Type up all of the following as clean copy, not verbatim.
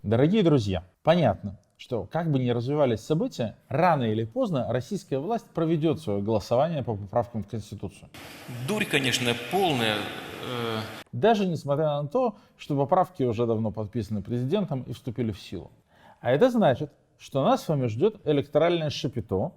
Дорогие друзья, понятно, что как бы ни развивались события, рано или поздно российская власть проведет свое голосование по поправкам в Конституцию. Дурь, конечно, полная. Даже несмотря на то, что поправки уже давно подписаны президентом и вступили в силу. А это значит, что нас с вами ждет электоральное шапито,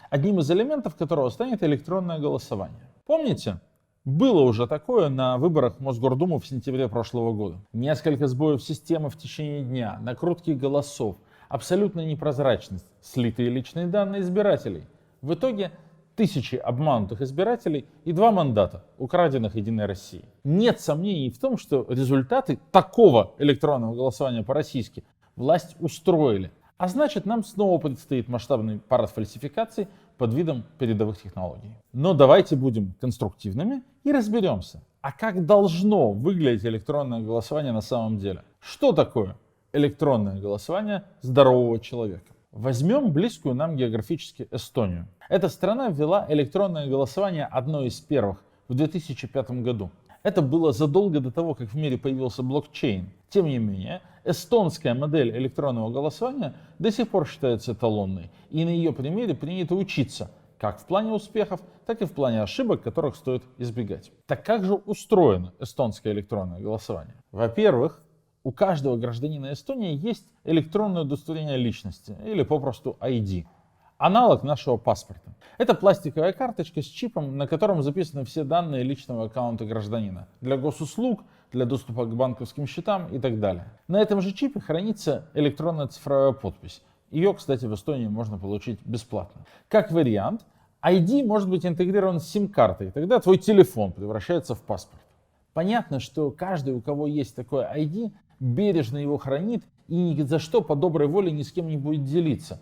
одним из элементов которого станет электронное голосование. Помните? Было уже такое на выборах в Мосгордуму в сентябре прошлого года. Несколько сбоев системы в течение дня, накрутки голосов, абсолютная непрозрачность, слитые личные данные избирателей. В итоге тысячи обманутых избирателей и 2 мандата, украденных Единой Россией. Нет сомнений в том, что результаты такого электронного голосования по-российски власть устроили. А значит, нам снова предстоит масштабный парад фальсификаций под видом передовых технологий. Но давайте будем конструктивными и разберемся, а как должно выглядеть электронное голосование на самом деле? Что такое электронное голосование здорового человека? Возьмем близкую нам географически Эстонию. Эта страна ввела электронное голосование одной из первых в 2005 году. Это было задолго до того, как в мире появился блокчейн. Тем не менее, эстонская модель электронного голосования до сих пор считается эталонной, и на ее примере принято учиться, как в плане успехов, так и в плане ошибок, которых стоит избегать. Так как же устроено эстонское электронное голосование? Во-первых, у каждого гражданина Эстонии есть электронное удостоверение личности, или попросту ID. Аналог нашего паспорта. Это пластиковая карточка с чипом, на котором записаны все данные личного аккаунта гражданина. Для госуслуг, для доступа к банковским счетам и так далее. На этом же чипе хранится электронная цифровая подпись. Ее, кстати, в Эстонии можно получить бесплатно. Как вариант, ID может быть интегрирован с сим-картой, тогда твой телефон превращается в паспорт. Понятно, что каждый, у кого есть такое ID, бережно его хранит и ни за что по доброй воле ни с кем не будет делиться.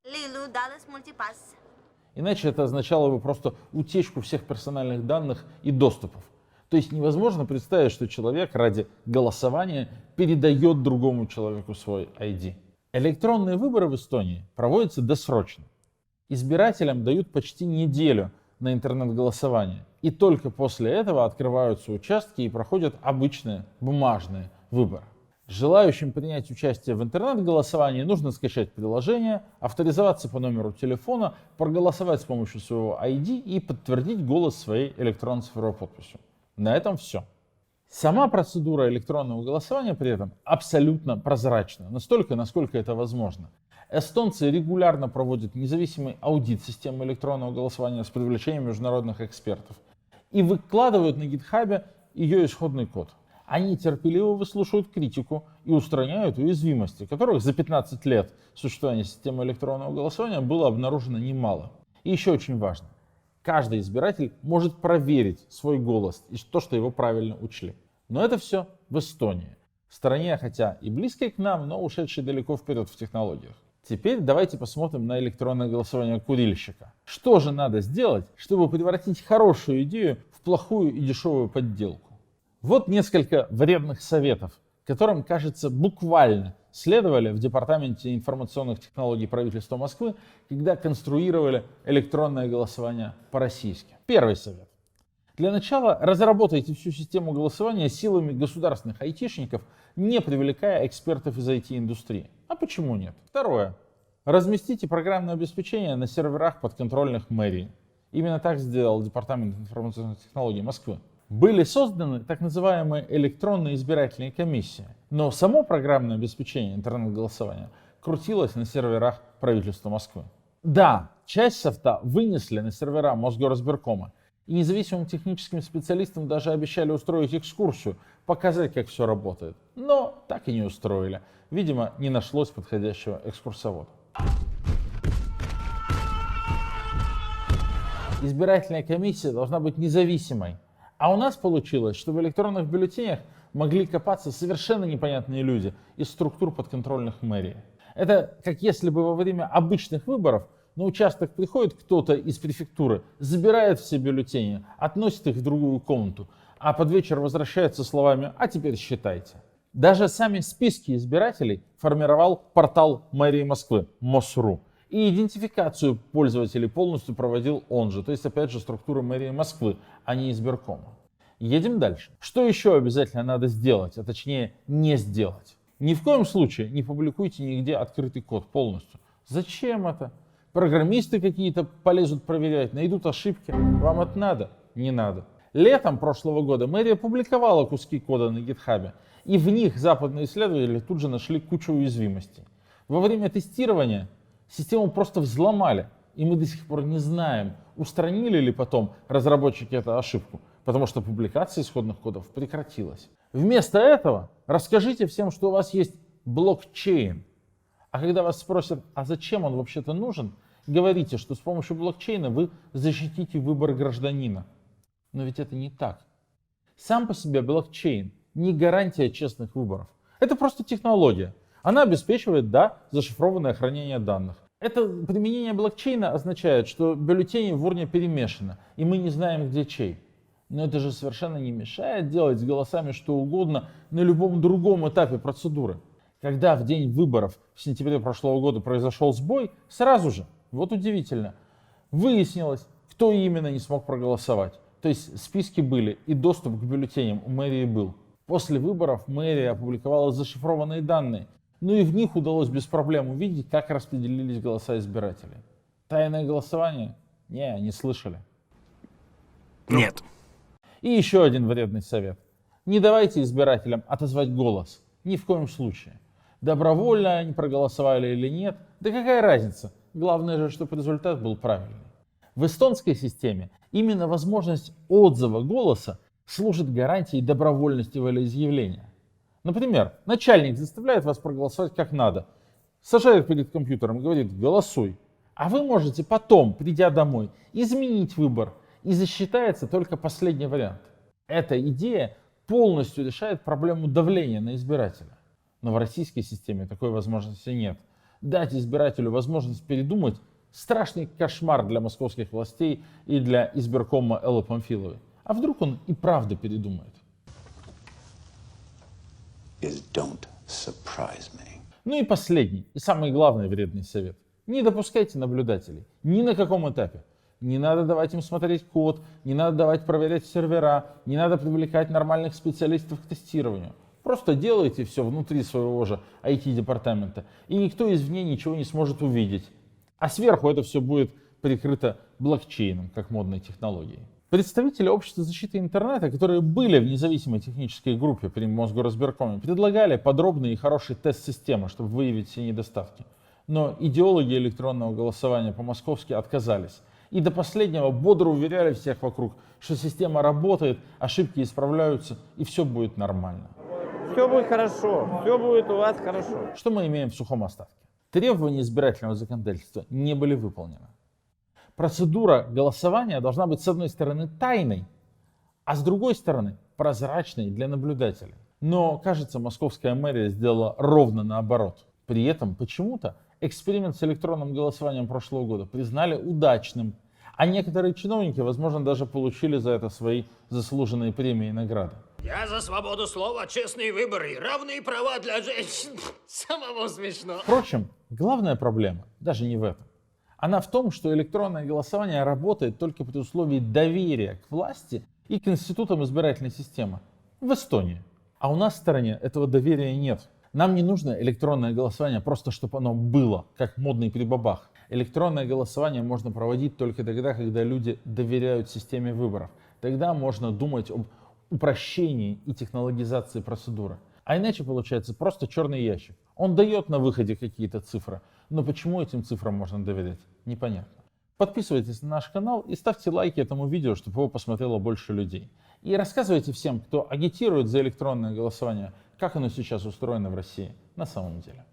Иначе это означало бы просто утечку всех персональных данных и доступов. То есть невозможно представить, что человек ради голосования передает другому человеку свой ID. Электронные выборы в Эстонии проводятся досрочно. Избирателям дают почти неделю на интернет-голосование. И только после этого открываются участки и проходят обычные бумажные выборы. Желающим принять участие в интернет-голосовании нужно скачать приложение, авторизоваться по номеру телефона, проголосовать с помощью своего ID и подтвердить голос своей электронной цифровой подписью. На этом все. Сама процедура электронного голосования при этом абсолютно прозрачна, настолько, насколько это возможно. Эстонцы регулярно проводят независимый аудит системы электронного голосования с привлечением международных экспертов и выкладывают на GitHub ее исходный код. Они терпеливо выслушивают критику и устраняют уязвимости, которых за 15 лет существования системы электронного голосования было обнаружено немало. И еще очень важно. Каждый избиратель может проверить свой голос и то, что его правильно учли. Но это все в Эстонии. Стране, хотя и близкой к нам, но ушедшей далеко вперед в технологиях. Теперь давайте посмотрим на электронное голосование курильщика. Что же надо сделать, чтобы превратить хорошую идею в плохую и дешевую подделку? Вот несколько вредных советов, которым, кажется, буквально следовали в Департаменте информационных технологий правительства Москвы, когда конструировали электронное голосование по-российски. Первый совет. Для начала разработайте всю систему голосования силами государственных айтишников, не привлекая экспертов из IT-индустрии. А почему нет? Второе. Разместите программное обеспечение на серверах подконтрольных мэрий. Именно так сделал Департамент информационных технологий Москвы. Были созданы так называемые электронные избирательные комиссии, но само программное обеспечение интернет-голосования крутилось на серверах правительства Москвы. Да, часть софта вынесли на сервера Мосгоризбиркома, и независимым техническим специалистам даже обещали устроить экскурсию, показать, как все работает. Но так и не устроили. Видимо, не нашлось подходящего экскурсовода. Избирательная комиссия должна быть независимой. А у нас получилось, что в электронных бюллетенях могли копаться совершенно непонятные люди из структур подконтрольных мэрий. Это как если бы во время обычных выборов на участок приходит кто-то из префектуры, забирает все бюллетени, относит их в другую комнату, а под вечер возвращается словами «а теперь считайте». Даже сами списки избирателей формировал портал мэрии Москвы МОСРУ. И идентификацию пользователей полностью проводил он же, то есть опять же структура мэрии Москвы, а не избиркома. Едем дальше. Что еще обязательно надо сделать, а точнее не сделать? Ни в коем случае не публикуйте нигде открытый код полностью. Зачем это? Программисты какие-то полезут проверять, найдут ошибки. Вам это надо? Не надо. Летом прошлого года мэрия публиковала куски кода на GitHub, и в них западные исследователи тут же нашли кучу уязвимостей. Во время тестирования систему просто взломали, и мы до сих пор не знаем, устранили ли потом разработчики эту ошибку, потому что публикация исходных кодов прекратилась. Вместо этого расскажите всем, что у вас есть блокчейн. А когда вас спросят, а зачем он вообще-то нужен, говорите, что с помощью блокчейна вы защитите выбор гражданина. Но ведь это не так. Сам по себе блокчейн не гарантия честных выборов. Это просто технология. Она обеспечивает, да, зашифрованное хранение данных. Это применение блокчейна означает, что бюллетени в урне перемешаны, и мы не знаем, где чей. Но это же совершенно не мешает делать с голосами что угодно на любом другом этапе процедуры. Когда в день выборов в сентябре прошлого года произошел сбой, сразу же, вот удивительно, выяснилось, кто именно не смог проголосовать. То есть списки были и доступ к бюллетеням у мэрии был. После выборов мэрия опубликовала зашифрованные данные, ну и в них удалось без проблем увидеть, как распределились голоса избирателей. Тайное голосование? Не слышали. Нет. И еще один вредный совет. Не давайте избирателям отозвать голос. Ни в коем случае. Добровольно они проголосовали или нет, да какая разница? Главное же, чтобы результат был правильный. В эстонской системе именно возможность отзыва голоса служит гарантией добровольности волеизъявления. Например, начальник заставляет вас проголосовать как надо, сажает перед компьютером и говорит «голосуй». А вы можете потом, придя домой, изменить выбор, и засчитается только последний вариант. Эта идея полностью решает проблему давления на избирателя. Но в российской системе такой возможности нет. Дать избирателю возможность передумать – страшный кошмар для московских властей и для избиркома Эллы Памфиловой. А вдруг он и правда передумает? Don't surprise me. Ну и последний, и самый главный вредный совет. Не допускайте наблюдателей ни на каком этапе. Не надо давать им смотреть код, не надо давать проверять сервера, не надо привлекать нормальных специалистов к тестированию. Просто делайте все внутри своего же IT-департамента, и никто извне ничего не сможет увидеть. А сверху это все будет прикрыто блокчейном, как модной технологией. Представители общества защиты интернета, которые были в независимой технической группе при Мосгоризбиркоме, предлагали подробный и хороший тест системы, чтобы выявить все недостатки. Но идеологи электронного голосования по-московски отказались. И до последнего бодро уверяли всех вокруг, что система работает, ошибки исправляются и все будет нормально. Все будет хорошо, все будет у вас хорошо. Что мы имеем в сухом остатке? Требования избирательного законодательства не были выполнены. Процедура голосования должна быть с одной стороны тайной, а с другой стороны прозрачной для наблюдателей. Но, кажется, московская мэрия сделала ровно наоборот. При этом почему-то эксперимент с электронным голосованием прошлого года признали удачным, а некоторые чиновники, возможно, даже получили за это свои заслуженные премии и награды. Я за свободу слова, честные выборы, равные права для женщин. Самому смешно. Впрочем, главная проблема даже не в этом. Она в том, что электронное голосование работает только при условии доверия к власти и к институтам избирательной системы в Эстонии. А у нас в стране этого доверия нет. Нам не нужно электронное голосование просто, чтобы оно было, как модный прибабах. Электронное голосование можно проводить только тогда, когда люди доверяют системе выборов. Тогда можно думать об упрощении и технологизации процедуры. А иначе получается просто черный ящик. Он дает на выходе какие-то цифры, но почему этим цифрам можно доверять, непонятно. Подписывайтесь на наш канал и ставьте лайки этому видео, чтобы его посмотрело больше людей. И рассказывайте всем, кто агитирует за электронное голосование, как оно сейчас устроено в России на самом деле.